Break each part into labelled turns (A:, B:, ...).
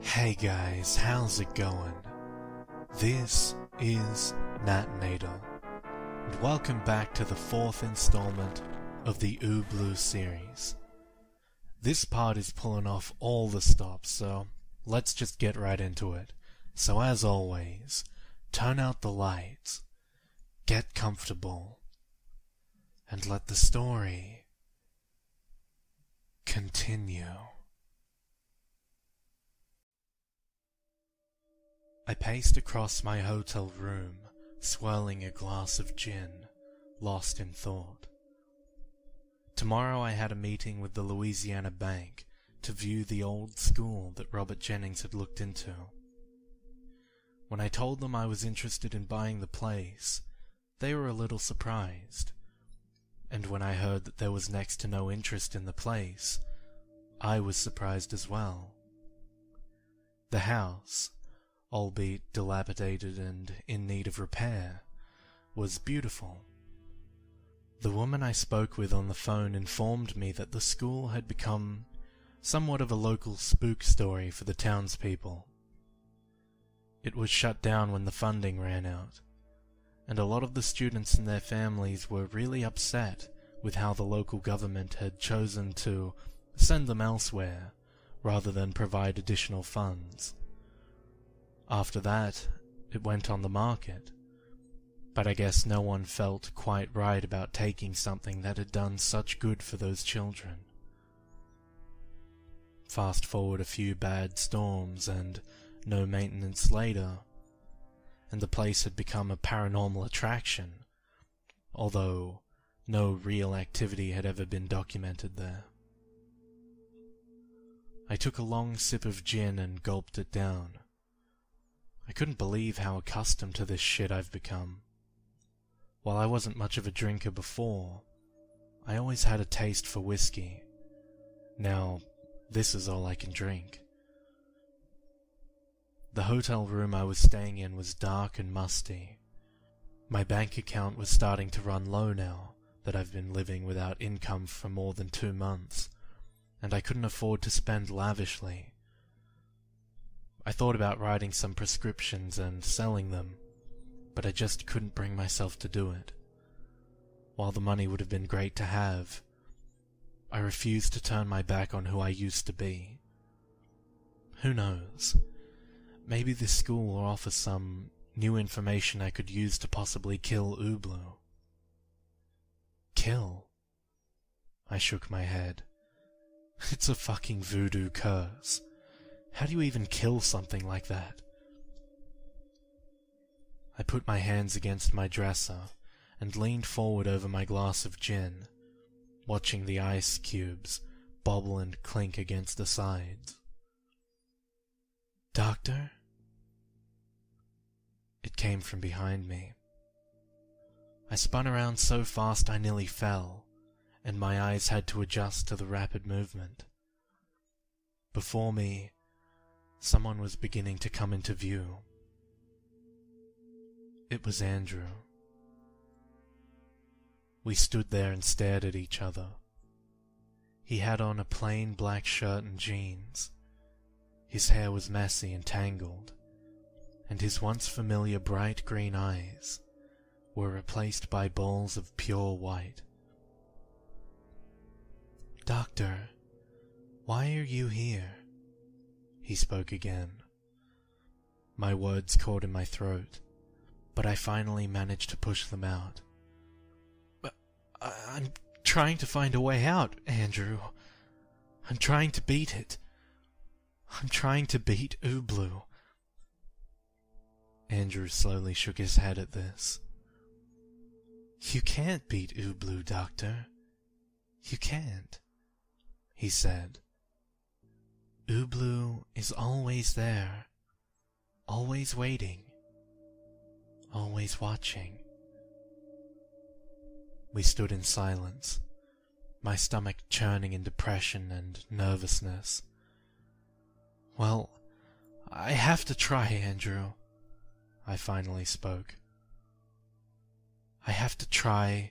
A: Hey guys, how's it going? This is Natinator, and welcome back to the 4th installment of the Ooblu series. This part is pulling off all the stops, so let's just get right into it. So as always, turn out the lights, get comfortable, and let the story continue. I paced across my hotel room, swirling a glass of gin, lost in thought. Tomorrow I had a meeting with the Louisiana Bank to view the old school that Robert Jennings had looked into. When I told them I was interested in buying the place, they were a little surprised. And when I heard that there was next to no interest in the place, I was surprised as well. The house, albeit dilapidated and in need of repair, was beautiful. The woman I spoke with on the phone informed me that the school had become somewhat of a local spook story for the townspeople. It was shut down when the funding ran out, and a lot of the students and their families were really upset with how the local government had chosen to send them elsewhere rather than provide additional funds. After that, it went on the market, but I guess no one felt quite right about taking something that had done such good for those children. Fast forward a few bad storms and no maintenance later, and the place had become a paranormal attraction, although no real activity had ever been documented there. I took a long sip of gin and gulped it down. I couldn't believe how accustomed to this shit I've become. While I wasn't much of a drinker before, I always had a taste for whiskey. Now, this is all I can drink. The hotel room I was staying in was dark and musty. My bank account was starting to run low now that I've been living without income for more than 2 months, and I couldn't afford to spend lavishly. I thought about writing some prescriptions and selling them, but I just couldn't bring myself to do it. While the money would have been great to have, I refused to turn my back on who I used to be. Who knows? Maybe this school will offer some new information I could use to possibly kill Ooblu. Kill? I shook my head. It's a fucking voodoo curse. How do you even kill something like that? I put my hands against my dresser and leaned forward over my glass of gin, watching the ice cubes bobble and clink against the sides. Doctor? It came from behind me. I spun around so fast I nearly fell, and my eyes had to adjust to the rapid movement. Before me, someone was beginning to come into view. It was Andrew. We stood there and stared at each other. He had on a plain black shirt and jeans. His hair was messy and tangled, and his once familiar bright green eyes were replaced by balls of pure white. Doctor, why are you here? He spoke again. My words caught in my throat, but I finally managed to push them out. I'm trying to find a way out, Andrew. I'm trying to beat it. I'm trying to beat Ooblu. Andrew slowly shook his head at this. You can't beat Ooblu, Doctor. You can't, he said. Ooblu is always there, always waiting, always watching. We stood in silence, my stomach churning in depression and nervousness. Well, I have to try, Andrew, I finally spoke. I have to try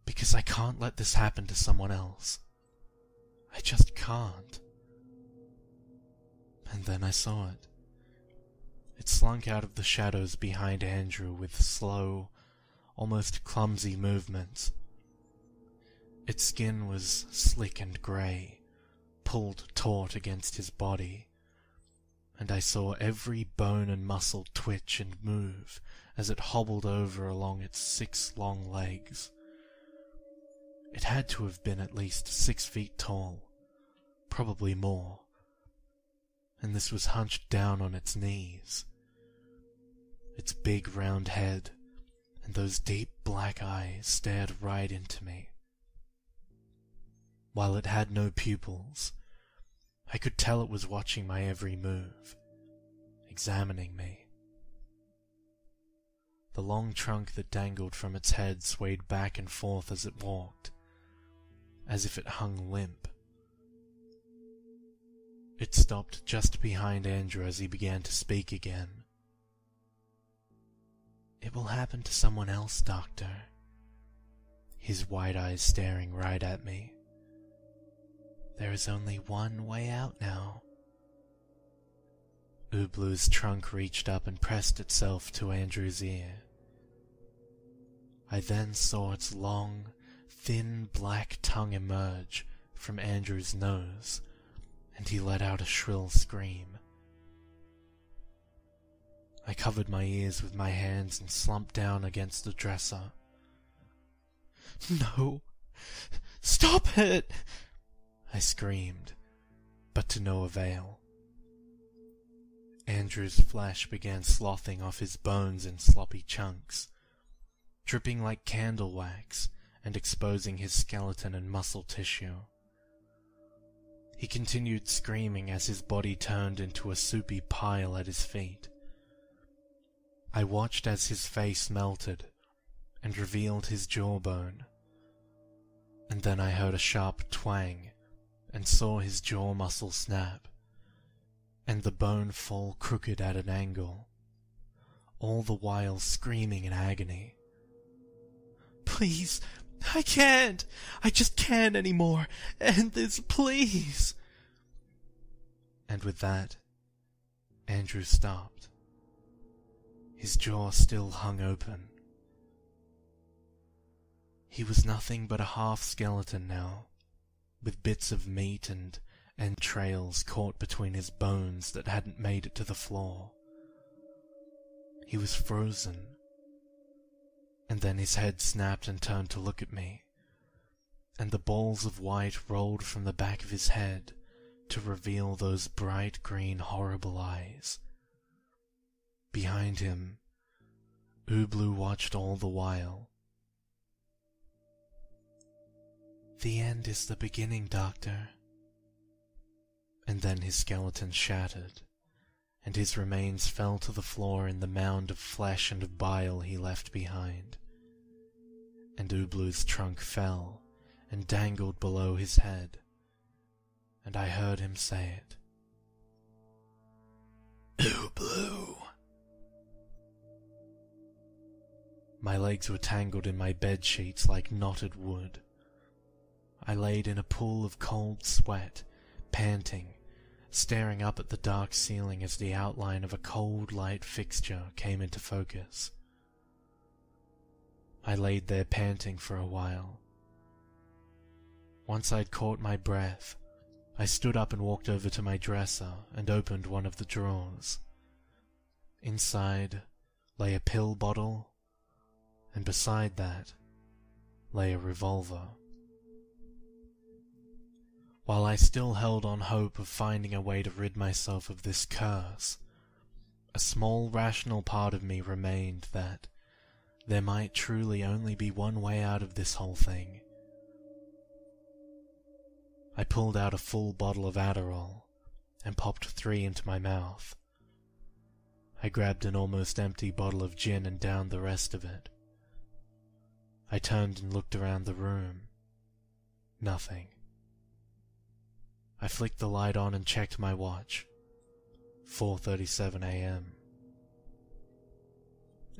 A: because I can't let this happen to someone else. I just can't. And And then I saw it. It slunk out of the shadows behind Andrew with slow, almost clumsy movements. Its skin was slick and grey, pulled taut against his body, and I saw every bone and muscle twitch and move as it hobbled over along its 6 long legs. It had to have been at least 6 feet tall, probably more, and this was hunched down on its knees. Its big round head and those deep black eyes stared right into me. While it had no pupils, I could tell it was watching my every move, examining me. The long trunk that dangled from its head swayed back and forth as it walked, as if it hung limp. It stopped just behind Andrew as he began to speak again. "It will happen to someone else, Doctor." His wide eyes staring right at me. "There is only one way out now." Ublu's trunk reached up and pressed itself to Andrew's ear. I then saw its long, thin black tongue emerge from Andrew's nose, and he let out a shrill scream. I covered my ears with my hands and slumped down against the dresser. "No! Stop it!" I screamed, but to no avail. Andrew's flesh began sloughing off his bones in sloppy chunks, dripping like candle wax and exposing his skeleton and muscle tissue. He continued screaming as his body turned into a soupy pile at his feet. I watched as his face melted and revealed his jawbone, and then I heard a sharp twang and saw his jaw muscle snap, and the bone fall crooked at an angle, all the while screaming in agony. "Please, I can't! I just can't anymore! End this, please!" And with that, Andrew stopped. His jaw still hung open. He was nothing but a half-skeleton now, with bits of meat and entrails caught between his bones that hadn't made it to the floor. He was frozen, and then his head snapped and turned to look at me, and the balls of white rolled from the back of his head to reveal those bright green horrible eyes. Behind him, Ublu watched all the while. "The end is the beginning, Doctor." And then his skeleton shattered, and his remains fell to the floor in the mound of flesh and bile he left behind. And Ublu's trunk fell and dangled below his head, and I heard him say it. "Ublu." My legs were tangled in my bed sheets like knotted wood. I laid in a pool of cold sweat, panting, staring up at the dark ceiling as the outline of a cold light fixture came into focus. I laid there panting for a while. Once I'd caught my breath, I stood up and walked over to my dresser and opened one of the drawers. Inside lay a pill bottle, and beside that lay a revolver. While I still held on hope of finding a way to rid myself of this curse, a small rational part of me remained that there might truly only be one way out of this whole thing. I pulled out a full bottle of Adderall and popped 3 into my mouth. I grabbed an almost empty bottle of gin and downed the rest of it. I turned and looked around the room. Nothing. I flicked the light on and checked my watch. 4:37 a.m.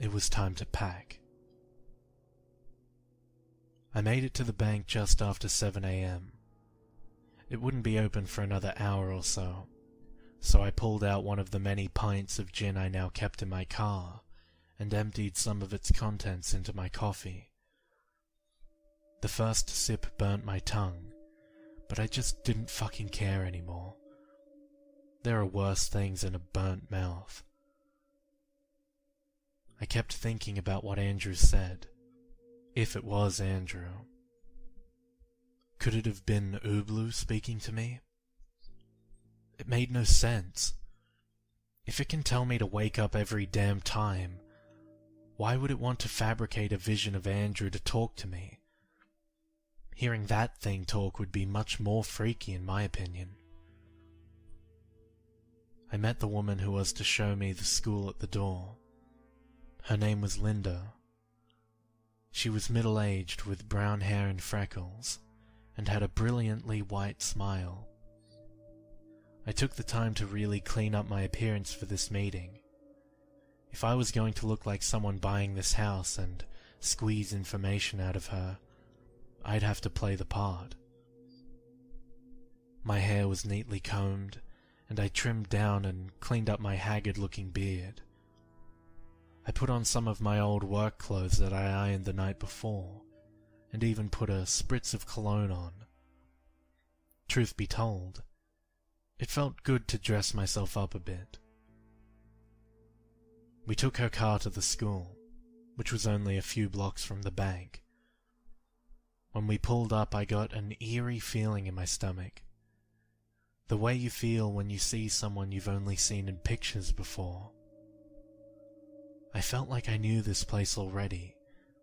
A: It was time to pack. I made it to the bank just after 7 a.m. It wouldn't be open for another hour or so so I pulled out one of the many pints of gin I now kept in my car and emptied some of its contents into my coffee. The first sip burnt my tongue, but I just didn't fucking care anymore. There are worse things than a burnt mouth. I kept thinking about what Andrew said, if it was Andrew. Could it have been Ooblu speaking to me? It made no sense. If it can tell me to wake up every damn time, why would it want to fabricate a vision of Andrew to talk to me? Hearing that thing talk would be much more freaky in my opinion. I met the woman who was to show me the school at the door. Her name was Linda. She was middle-aged with brown hair and freckles, and had a brilliantly white smile. I took the time to really clean up my appearance for this meeting. If I was going to look like someone buying this house and squeeze information out of her, I'd have to play the part. My hair was neatly combed, and I trimmed down and cleaned up my haggard-looking beard. I put on some of my old work clothes that I ironed the night before, and even put a spritz of cologne on. Truth be told, it felt good to dress myself up a bit. We took her car to the school, which was only a few blocks from the bank. When we pulled up, I got an eerie feeling in my stomach. The way you feel when you see someone you've only seen in pictures before. I felt like I knew this place already,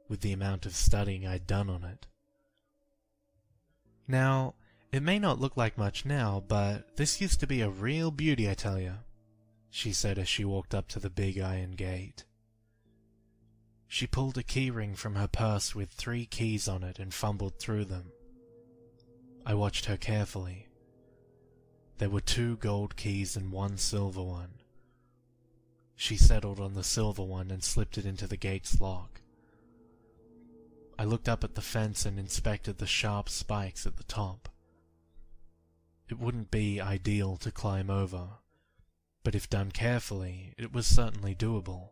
A: with the amount of studying I'd done on it. Now, it may not look like much now, but this used to be a real beauty, I tell you, she said as she walked up to the big iron gate. She pulled a keyring from her purse with 3 keys on it and fumbled through them. I watched her carefully. There were 2 gold keys and 1 silver one. She settled on the silver one and slipped it into the gate's lock. I looked up at the fence and inspected the sharp spikes at the top. It wouldn't be ideal to climb over, but if done carefully, it was certainly doable.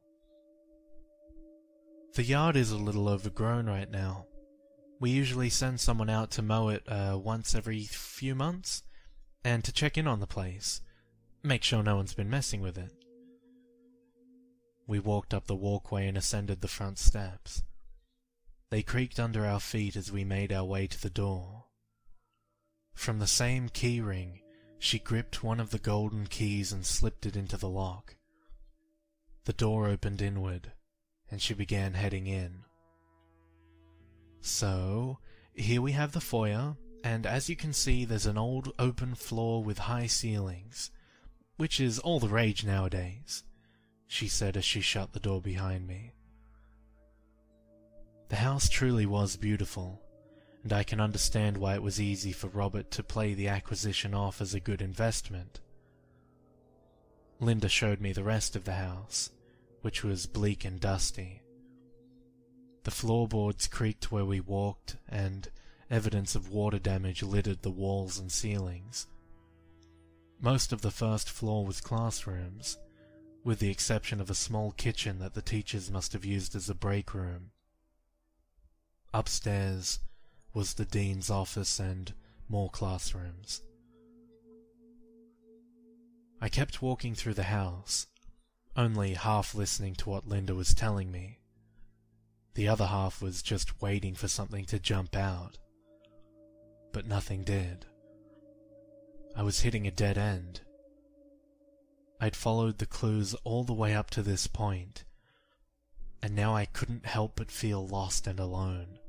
A: The yard is a little overgrown right now. We usually send someone out to mow it once every few months, and to check in on the place, make sure no one's been messing with it. We walked up the walkway and ascended the front steps. They creaked under our feet as we made our way to the door. From the same key ring, she gripped one of the golden keys and slipped it into the lock. The door opened inward, and she began heading in. So, here we have the foyer, and as you can see there's an old open floor with high ceilings, which is all the rage nowadays, she said as she shut the door behind me. The house truly was beautiful, and I can understand why it was easy for Robert to play the acquisition off as a good investment. Linda showed me the rest of the house, which was bleak and dusty. The floorboards creaked where we walked, and evidence of water damage littered the walls and ceilings. Most of the first floor was classrooms, with the exception of a small kitchen that the teachers must have used as a break room. Upstairs was the dean's office and more classrooms. I kept walking through the house, only half listening to what Linda was telling me. The other half was just waiting for something to jump out. But nothing did. I was hitting a dead end. I'd followed the clues all the way up to this point, and now I couldn't help but feel lost and alone.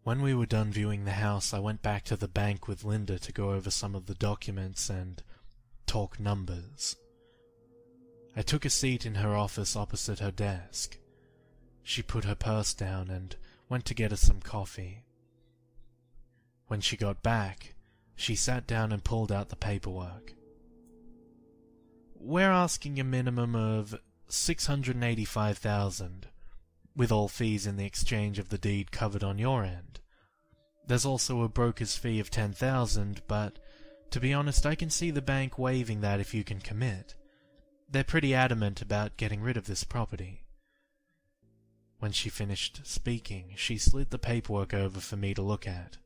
A: When we were done viewing the house, I went back to the bank with Linda to go over some of the documents and talk numbers. I took a seat in her office opposite her desk. She put her purse down and went to get us some coffee. When she got back, she sat down and pulled out the paperwork. We're asking a minimum of $685,000, with all fees in the exchange of the deed covered on your end. There's also a broker's fee of $10,000, but To be honest, I can see the bank waiving that if you can commit. They're pretty adamant about getting rid of this property." When she finished speaking, she slid the paperwork over for me to look at.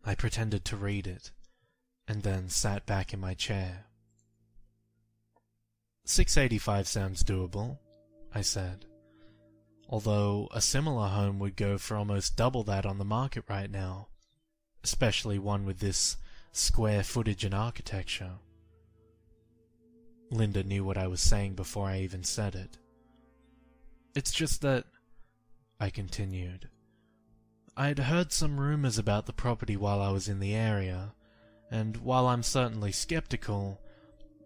A: I pretended to read it, and then sat back in my chair. $685 sounds doable, I said. Although a similar home would go for almost double that on the market right now, especially one with this square footage and architecture. Linda knew what I was saying before I even said it. "It's just that," I continued, "I'd heard some rumors about the property while I was in the area, and while I'm certainly skeptical,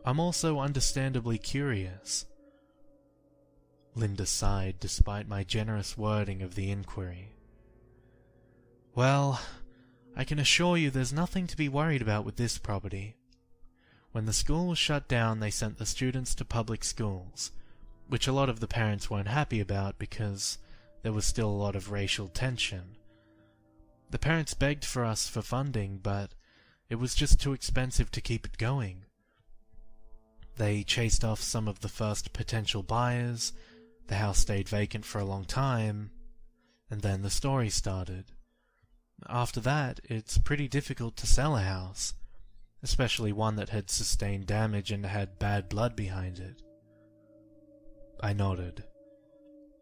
A: I'm also understandably curious." Linda sighed despite my generous wording of the inquiry. "Well, I can assure you there's nothing to be worried about with this property. When the school was shut down, they sent the students to public schools, which a lot of the parents weren't happy about because there was still a lot of racial tension. The parents begged for us for funding, but it was just too expensive to keep it going. They chased off some of the first potential buyers, the house stayed vacant for a long time, and then the story started. After that, it's pretty difficult to sell a house, especially one that had sustained damage and had bad blood behind it." I nodded.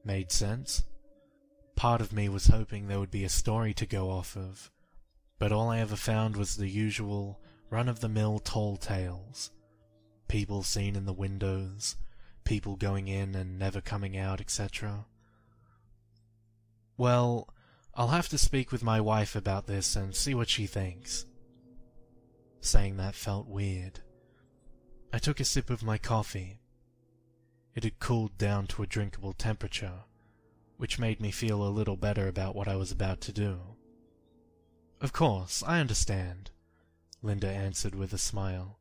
A: Made sense. Part of me was hoping there would be a story to go off of, but all I ever found was the usual run-of-the-mill tall tales. People seen in the windows, people going in and never coming out, etc. "Well, I'll have to speak with my wife about this and see what she thinks." Saying that felt weird. I took a sip of my coffee. It had cooled down to a drinkable temperature, which made me feel a little better about what I was about to do. "Of course, I understand," Linda answered with a smile.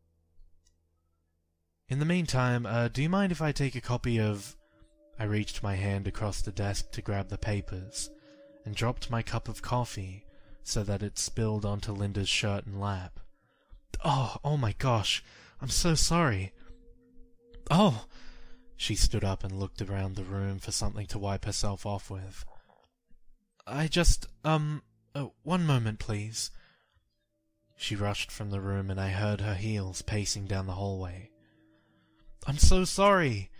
A: "In the meantime, do you mind if I take a copy of—" I reached my hand across the desk to grab the papers, and dropped my cup of coffee so that it spilled onto Linda's shirt and lap. Oh my gosh, I'm so sorry." "Oh!" She stood up and looked around the room for something to wipe herself off with. "I just, one moment, please." She rushed from the room and I heard her heels pacing down the hallway. "I'm so sorry,"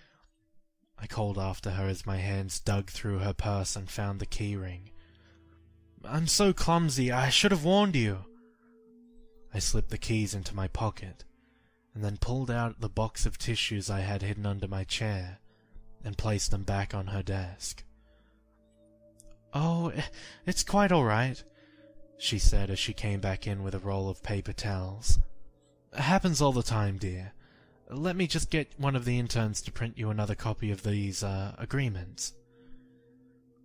A: I called after her as my hands dug through her purse and found the key ring. "I'm so clumsy, I should have warned you." I slipped the keys into my pocket, and then pulled out the box of tissues I had hidden under my chair, and placed them back on her desk. "Oh, it's quite all right," she said as she came back in with a roll of paper towels. "It happens all the time, dear. Let me just get one of the interns to print you another copy of these, agreements."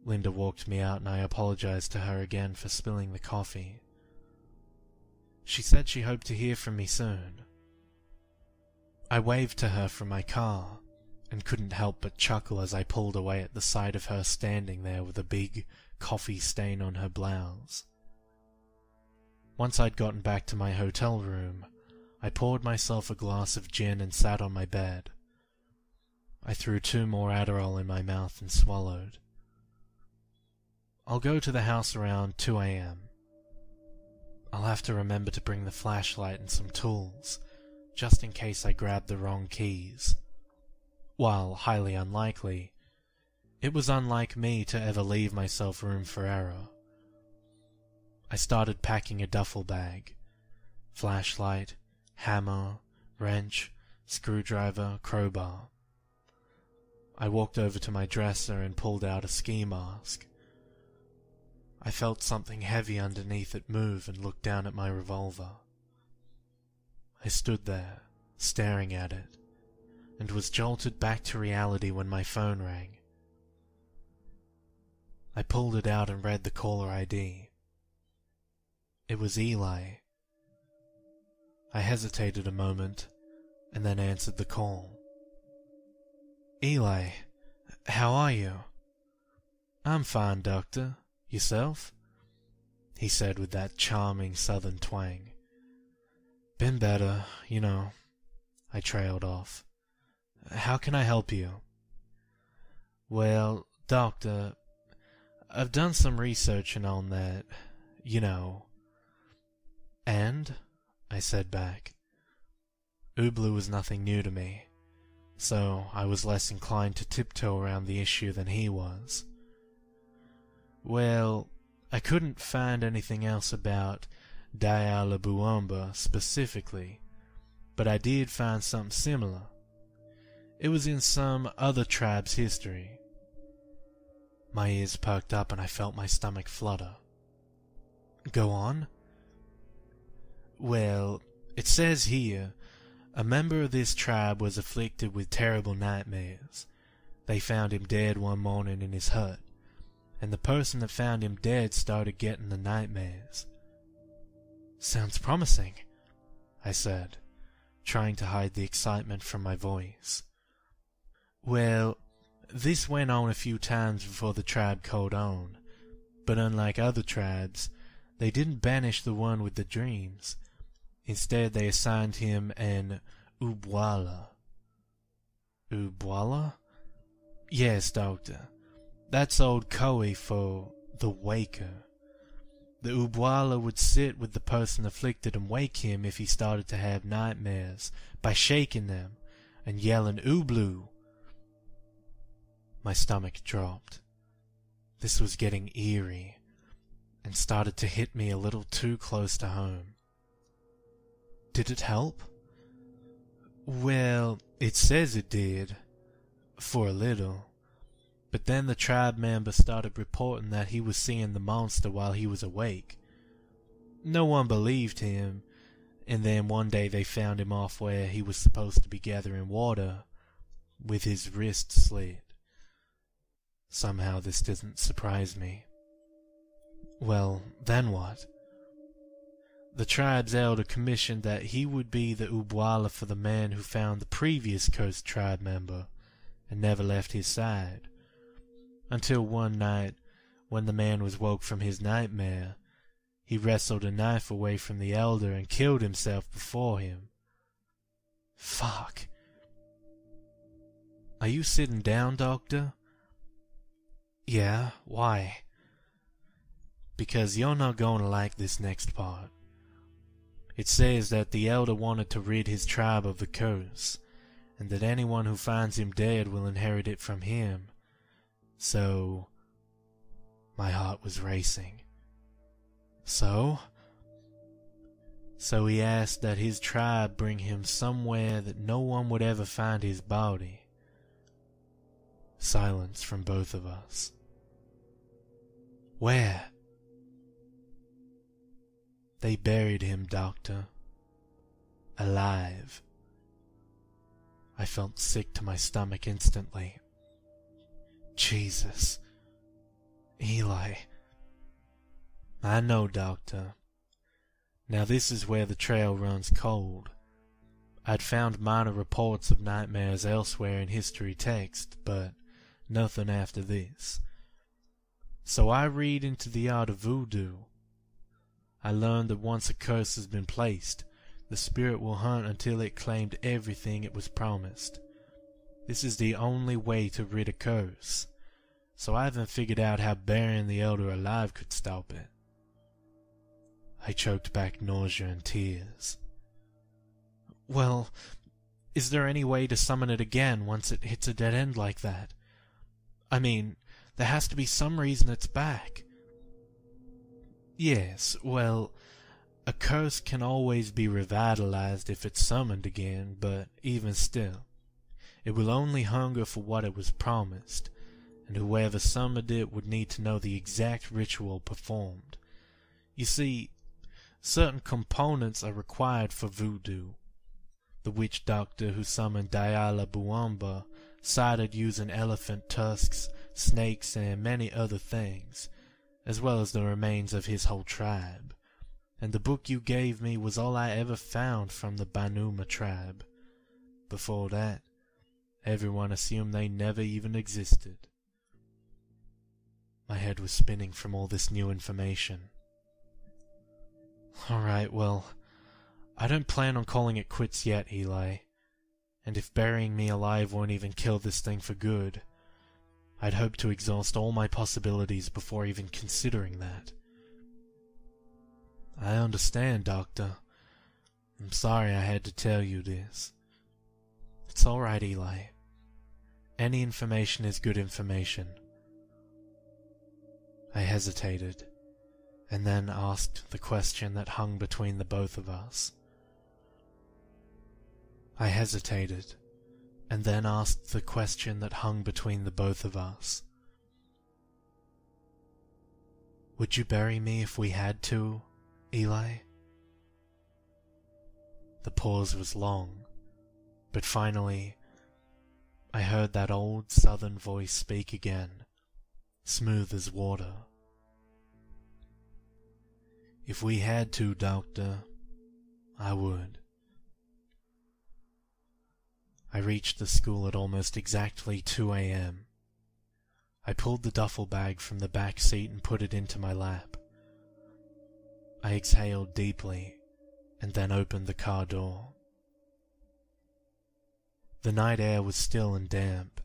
A: Linda walked me out and I apologized to her again for spilling the coffee. She said she hoped to hear from me soon. I waved to her from my car, and couldn't help but chuckle as I pulled away at the sight of her standing there with a big coffee stain on her blouse. Once I'd gotten back to my hotel room, I poured myself a glass of gin and sat on my bed. I threw 2 more Adderall in my mouth and swallowed. I'll go to the house around 2 a.m. I'll have to remember to bring the flashlight and some tools, just in case I grab the wrong keys. While highly unlikely, it was unlike me to ever leave myself room for error. I started packing a duffel bag. Flashlight, hammer, wrench, screwdriver, crowbar. I walked over to my dresser and pulled out a ski mask. I felt something heavy underneath it move and looked down at my revolver. I stood there, staring at it, and was jolted back to reality when my phone rang. I pulled it out and read the caller ID. It was Eli. I hesitated a moment, and then answered the call. "Eli, how are you?" "I'm fine, Doctor. Yourself?" he said with that charming southern twang. Been better, I trailed off. How can I help you? Well, Doctor, I've done some researching on that, And? I said back. Ooblew was nothing new to me, so I was less inclined to tiptoe around the issue than he was. Well, I couldn't find anything else about Diala-Buamba specifically, but I did find something similar. It was in some other tribe's history. My ears perked up and I felt my stomach flutter. Go on. Well, it says here, a member of this tribe was afflicted with terrible nightmares. They found him dead one morning in his hut, and the person that found him dead started getting the nightmares. Sounds promising, I said, trying to hide the excitement from my voice. Well, this went on a few times before the tribe caught on, but unlike other tribes, they didn't banish the one with the dreams. Instead, they assigned him an Ubwala. Ubwala? Yes, Doctor. That's old Khoi for the Waker. The Ubwala would sit with the person afflicted and wake him if he started to have nightmares by shaking them and yelling Ooblew. My stomach dropped. This was getting eerie and started to hit me a little too close to home. Did it help? Well, it says it did, for a little. But then the tribe member started reporting that he was seeing the monster while he was awake. No one believed him, and then one day they found him off where he was supposed to be gathering water, with his wrist slit. Somehow this didn't surprise me. Well, then what? The tribe's elder commissioned that he would be the Ubwala for the man who found the previous cursed tribe member and never left his side. Until one night, when the man was woke from his nightmare, he wrestled a knife away from the elder and killed himself before him. Fuck. Are you sitting down, Doctor? Yeah, why? Because you're not going to like this next part. It says that the elder wanted to rid his tribe of the curse, and that anyone who finds him dead will inherit it from him. So, my heart was racing. So he asked that his tribe bring him somewhere that no one would ever find his body. Silence from both of us. Where? They buried him, Doctor. Alive. I felt sick to my stomach instantly. Jesus. Eli. I know, Doctor. Now this is where the trail runs cold. I'd found minor reports of nightmares elsewhere in history text, but nothing after this. So I read into the art of voodoo. I learned that once a curse has been placed, the spirit will hunt until it claimed everything it was promised. This is the only way to rid a curse, so I haven't figured out how burying the elder alive could stop it. I choked back nausea and tears. Well, is there any way to summon it again once it hits a dead end like that? I mean, there has to be some reason it's back. Yes, well, a curse can always be revitalized if it's summoned again, but even still, it will only hunger for what it was promised, and whoever summoned it would need to know the exact ritual performed. You see, certain components are required for voodoo. The witch doctor who summoned Diala-Buamba cited using elephant tusks, snakes, and many other things, as well as the remains of his whole tribe, and the book you gave me was all I ever found from the Banuma tribe. Before that, everyone assumed they never even existed. My head was spinning from all this new information. Alright, well, I don't plan on calling it quits yet, Eli. And if burying me alive won't even kill this thing for good, I'd hope to exhaust all my possibilities before even considering that. I understand, Doctor. I'm sorry I had to tell you this. It's all right, Eli. Any information is good information. I hesitated, and then asked the question that hung between the both of us. I hesitated, and then asked the question that hung between the both of us. Would you bury me if we had to, Eli? The pause was long, but finally I heard that old southern voice speak again, smooth as water. If we had to, Doctor, I would. I reached the school at almost exactly 2 a.m. I pulled the duffel bag from the back seat and put it into my lap. I exhaled deeply and then opened the car door. The night air was still and damp.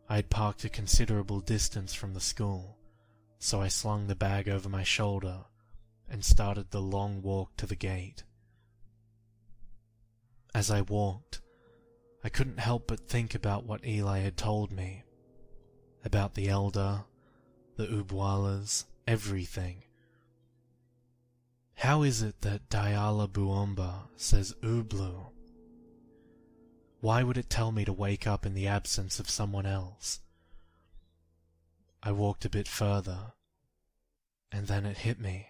A: I had parked a considerable distance from the school, so I slung the bag over my shoulder and started the long walk to the gate. As I walked, I couldn't help but think about what Eli had told me. About the Elder, the Ubwalas, everything. How is it that Diala Buomba says Ublu? Why would it tell me to wake up in the absence of someone else? I walked a bit further, and then it hit me.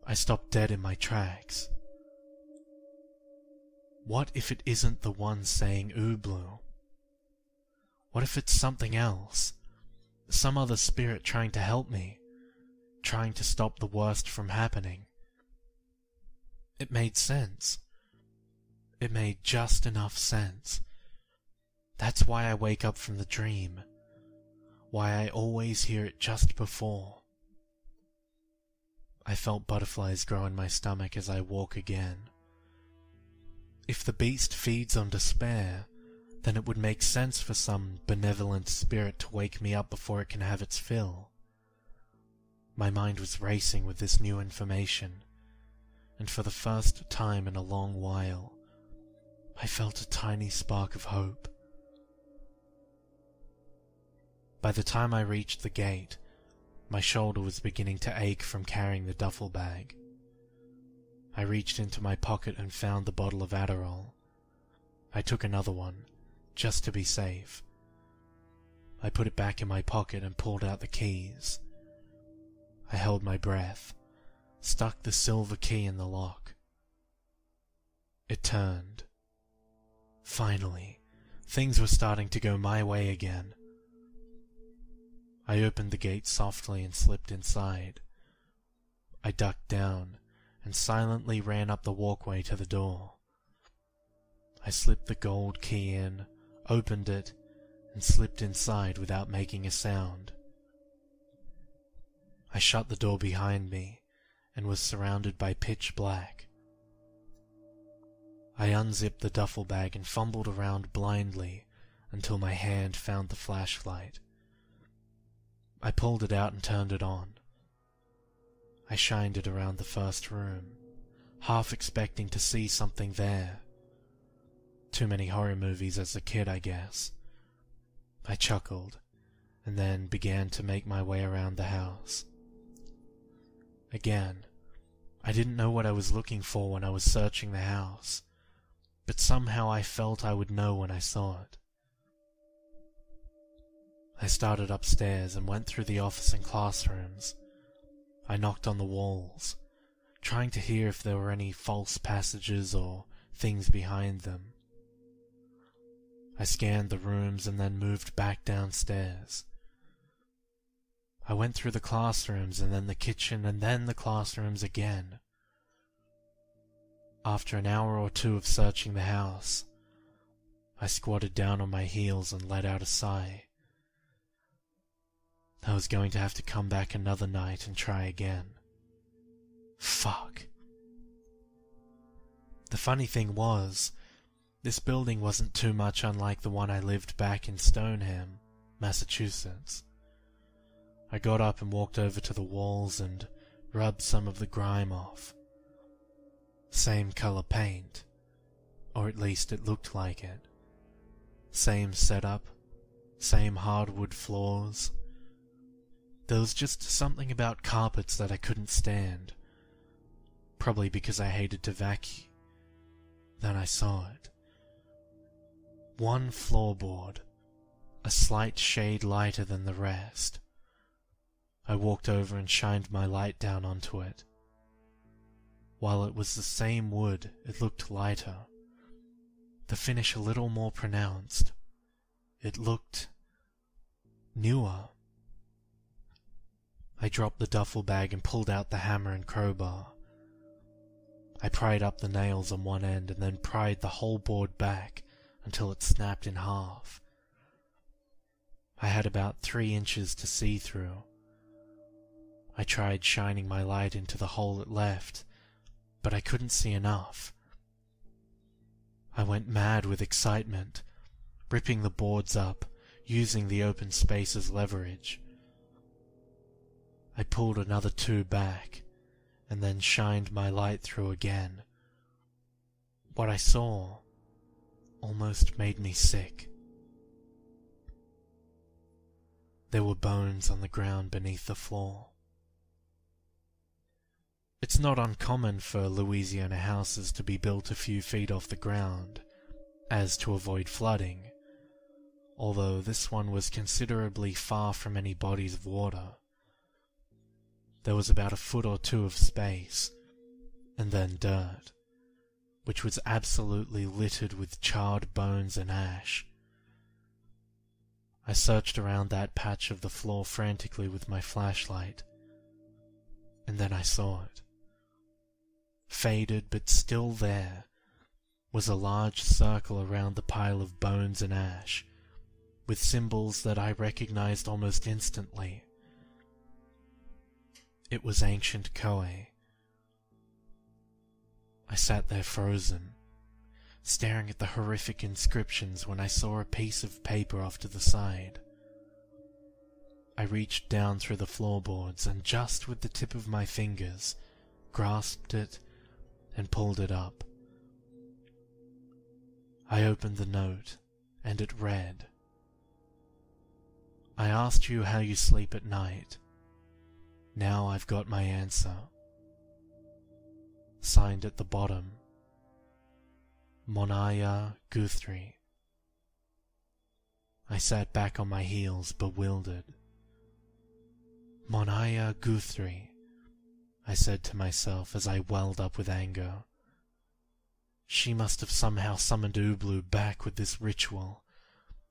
A: I stopped dead in my tracks. What if it isn't the one saying Ublu? What if it's something else? Some other spirit trying to help me, trying to stop the worst from happening? It made sense. It made just enough sense. That's why I wake up from the dream. Why I always hear it just before. I felt butterflies grow in my stomach as I walk again. If the beast feeds on despair, then it would make sense for some benevolent spirit to wake me up before it can have its fill. My mind was racing with this new information, and for the first time in a long while, I felt a tiny spark of hope. By the time I reached the gate, my shoulder was beginning to ache from carrying the duffel bag. I reached into my pocket and found the bottle of Adderall. I took another one, just to be safe. I put it back in my pocket and pulled out the keys. I held my breath, stuck the silver key in the lock. It turned. Finally, things were starting to go my way again. I opened the gate softly and slipped inside. I ducked down and silently ran up the walkway to the door. I slipped the gold key in, opened it, and slipped inside without making a sound. I shut the door behind me and was surrounded by pitch black. I unzipped the duffel bag and fumbled around blindly until my hand found the flashlight. I pulled it out and turned it on. I shined it around the first room, half expecting to see something there. Too many horror movies as a kid, I guess. I chuckled, and then began to make my way around the house. Again, I didn't know what I was looking for when I was searching the house, but somehow I felt I would know when I saw it. I started upstairs and went through the office and classrooms. I knocked on the walls, trying to hear if there were any false passages or things behind them. I scanned the rooms and then moved back downstairs. I went through the classrooms and then the kitchen and then the classrooms again. After an hour or two of searching the house, I squatted down on my heels and let out a sigh. I was going to have to come back another night and try again. Fuck. The funny thing was, this building wasn't too much unlike the one I lived back in Stoneham, Massachusetts. I got up and walked over to the walls and rubbed some of the grime off. Same color paint, or at least it looked like it. Same setup, same hardwood floors. There was just something about carpets that I couldn't stand. Probably because I hated to vacuum. Then I saw it. One floorboard, a slight shade lighter than the rest. I walked over and shined my light down onto it. While it was the same wood, it looked lighter. The finish a little more pronounced. It looked newer. I dropped the duffel bag and pulled out the hammer and crowbar. I pried up the nails on one end and then pried the whole board back until it snapped in half. I had about 3 inches to see through. I tried shining my light into the hole it left, but I couldn't see enough. I went mad with excitement, ripping the boards up, using the open space as leverage. I pulled another 2 back, and then shined my light through again. What I saw almost made me sick. There were bones on the ground beneath the floor. It's not uncommon for Louisiana houses to be built a few feet off the ground, as to avoid flooding, although this one was considerably far from any bodies of water. There was about 1 foot or 2 of space, and then dirt, which was absolutely littered with charred bones and ash. I searched around that patch of the floor frantically with my flashlight, and then I saw it. Faded but still there was a large circle around the pile of bones and ash, with symbols that I recognized almost instantly. It was ancient Koe. I sat there frozen, staring at the horrific inscriptions when I saw a piece of paper off to the side. I reached down through the floorboards and just with the tip of my fingers grasped it and pulled it up. I opened the note, and it read, "I asked you how you sleep at night. Now I've got my answer." Signed at the bottom, Monaya Guthrie. I sat back on my heels, bewildered. Monaya Guthrie, I said to myself as I welled up with anger. She must have somehow summoned Ooblu back with this ritual,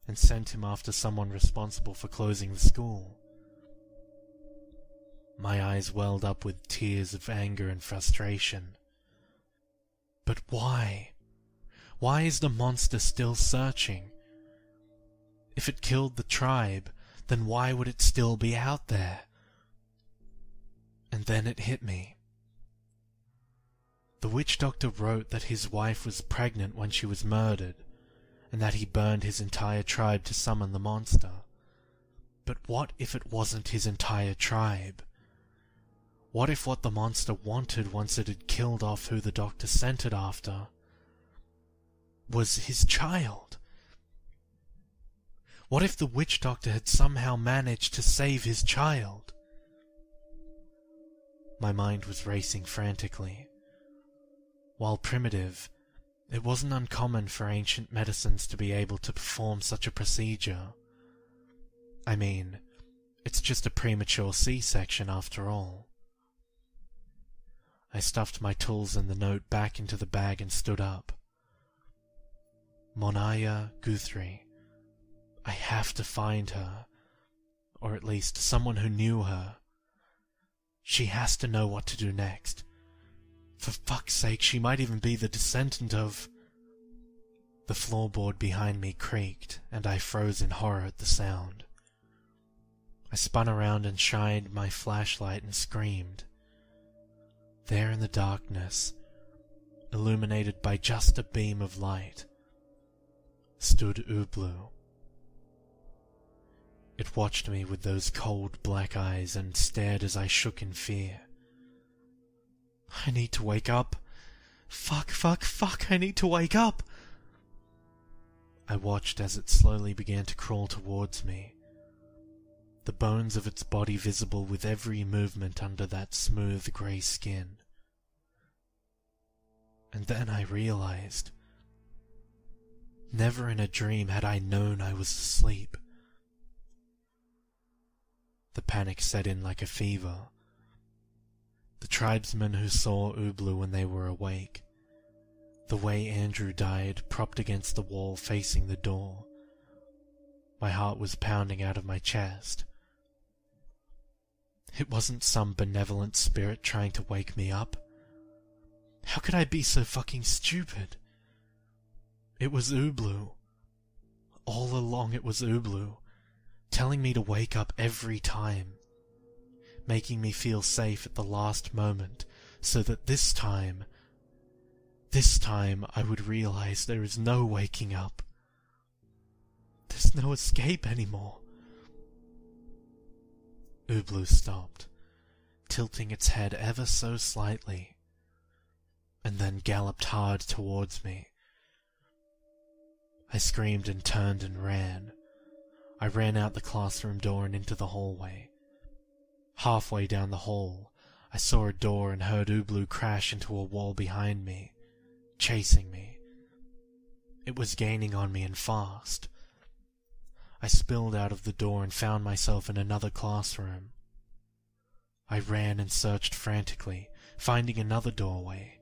A: and sent him after someone responsible for closing the school. My eyes welled up with tears of anger and frustration. But why? Why is the monster still searching? If it killed the tribe, then why would it still be out there? And then it hit me. The witch doctor wrote that his wife was pregnant when she was murdered, and that he burned his entire tribe to summon the monster. But what if it wasn't his entire tribe? What if what the monster wanted once it had killed off who the doctor sent it after was his child? What if the witch doctor had somehow managed to save his child? My mind was racing frantically. While primitive, it wasn't uncommon for ancient medicines to be able to perform such a procedure. I mean, it's just a premature C-section after all. I stuffed my tools and the note back into the bag and stood up. Monaya Guthrie. I have to find her, or at least someone who knew her. She has to know what to do next. For fuck's sake, she might even be the descendant of... The floorboard behind me creaked, and I froze in horror at the sound. I spun around and shined my flashlight and screamed. There in the darkness, illuminated by just a beam of light, stood Ublu. It watched me with those cold black eyes and stared as I shook in fear. I need to wake up. Fuck, I need to wake up. I watched as it slowly began to crawl towards me, the bones of its body visible with every movement under that smooth grey skin. And then I realized, never in a dream had I known I was asleep. The panic set in like a fever. The tribesmen who saw Ublu when they were awake, the way Andrew died propped against the wall facing the door. My heart was pounding out of my chest. It wasn't some benevolent spirit trying to wake me up. How could I be so fucking stupid? It was Ublu. All along it was Ublu, telling me to wake up every time, making me feel safe at the last moment, so that this time I would realize there is no waking up. There's no escape anymore. Ublu stopped, tilting its head ever so slightly, and then galloped hard towards me. I screamed and turned and ran. I ran out the classroom door and into the hallway. Halfway down the hall, I saw a door and heard Ublu crash into a wall behind me, chasing me. It was gaining on me and fast. I spilled out of the door and found myself in another classroom. I ran and searched frantically, finding another doorway.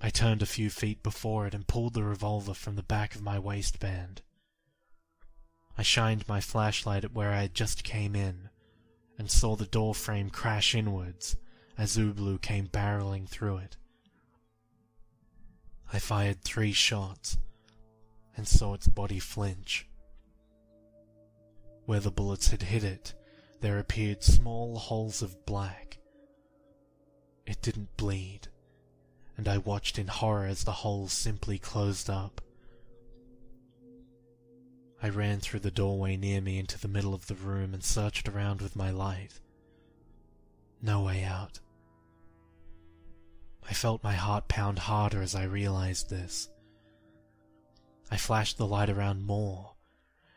A: I turned a few feet before it and pulled the revolver from the back of my waistband. I shined my flashlight at where I had just came in, and saw the door frame crash inwards as Ublu came barreling through it. I fired 3 shots, and saw its body flinch. Where the bullets had hit it, there appeared small holes of black. It didn't bleed, and I watched in horror as the holes simply closed up. I ran through the doorway near me into the middle of the room and searched around with my light. No way out. I felt my heart pound harder as I realized this. I flashed the light around more,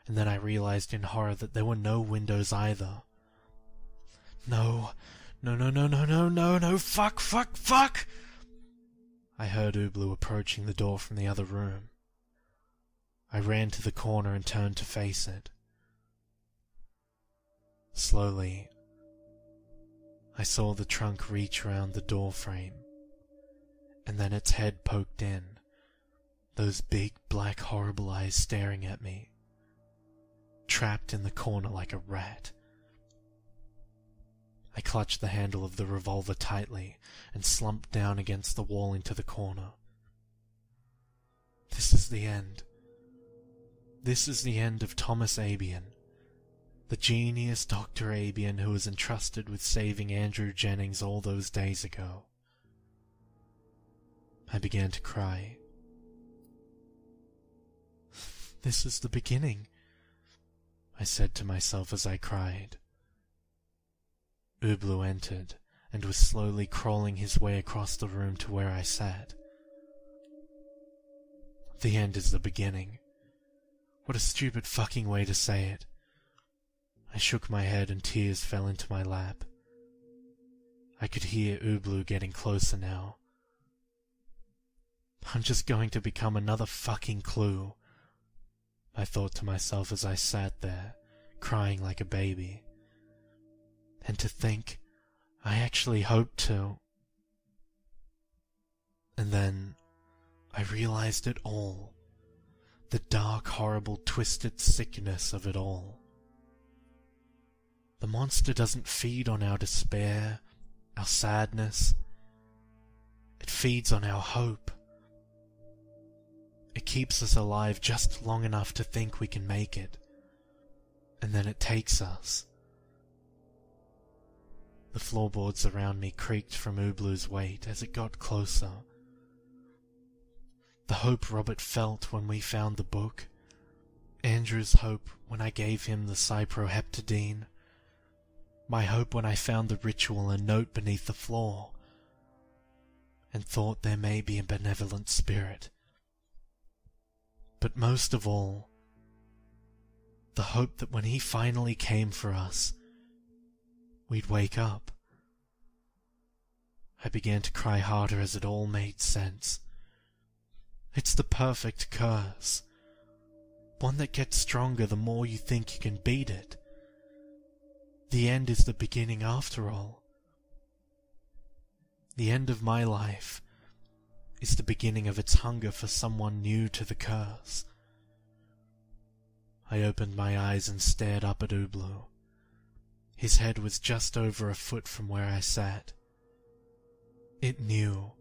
A: and then I realized in horror that there were no windows either. No, fuck! I heard Ublu approaching the door from the other room. I ran to the corner and turned to face it. Slowly, I saw the trunk reach around the door frame, and then its head poked in, those big black horrible eyes staring at me, trapped in the corner like a rat. I clutched the handle of the revolver tightly and slumped down against the wall into the corner. This is the end. This is the end of Thomas Abian, the genius Dr. Abian who was entrusted with saving Andrew Jennings all those days ago. I began to cry. This is the beginning, I said to myself as I cried. Ublu entered and was slowly crawling his way across the room to where I sat. The end is the beginning. What a stupid fucking way to say it. I shook my head and tears fell into my lap. I could hear Ublu getting closer now. I'm just going to become another fucking clue, I thought to myself as I sat there, crying like a baby. And to think, I actually hoped to. And then, I realized it all. The dark, horrible, twisted sickness of it all. The monster doesn't feed on our despair, our sadness. It feeds on our hope. It keeps us alive just long enough to think we can make it. And then it takes us. The floorboards around me creaked from Ublu's weight as it got closer, hope Robert felt when we found the book, Andrew's hope when I gave him the cyproheptadine, my hope when I found the ritual and note beneath the floor, and thought there may be a benevolent spirit. But most of all, the hope that when he finally came for us, we'd wake up. I began to cry harder as it all made sense. It's the perfect curse, one that gets stronger the more you think you can beat it. The end is the beginning after all. The end of my life is the beginning of its hunger for someone new to the curse. I opened my eyes and stared up at Ublu. His head was just over a foot from where I sat. It knew.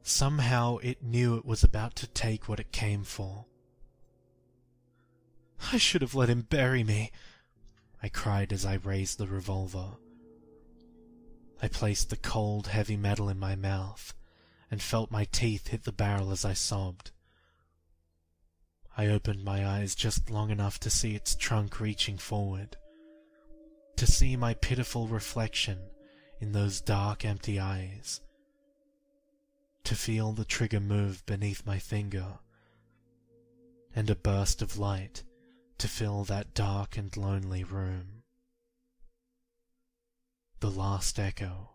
A: Somehow it knew it was about to take what it came for. I should have let him bury me, I cried as I raised the revolver. I placed the cold, heavy metal in my mouth and felt my teeth hit the barrel as I sobbed. I opened my eyes just long enough to see its trunk reaching forward, to see my pitiful reflection in those dark, empty eyes, to feel the trigger move beneath my finger, and a burst of light to fill that dark and lonely room. The last echo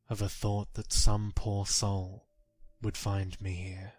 A: of a thought that some poor soul would find me here.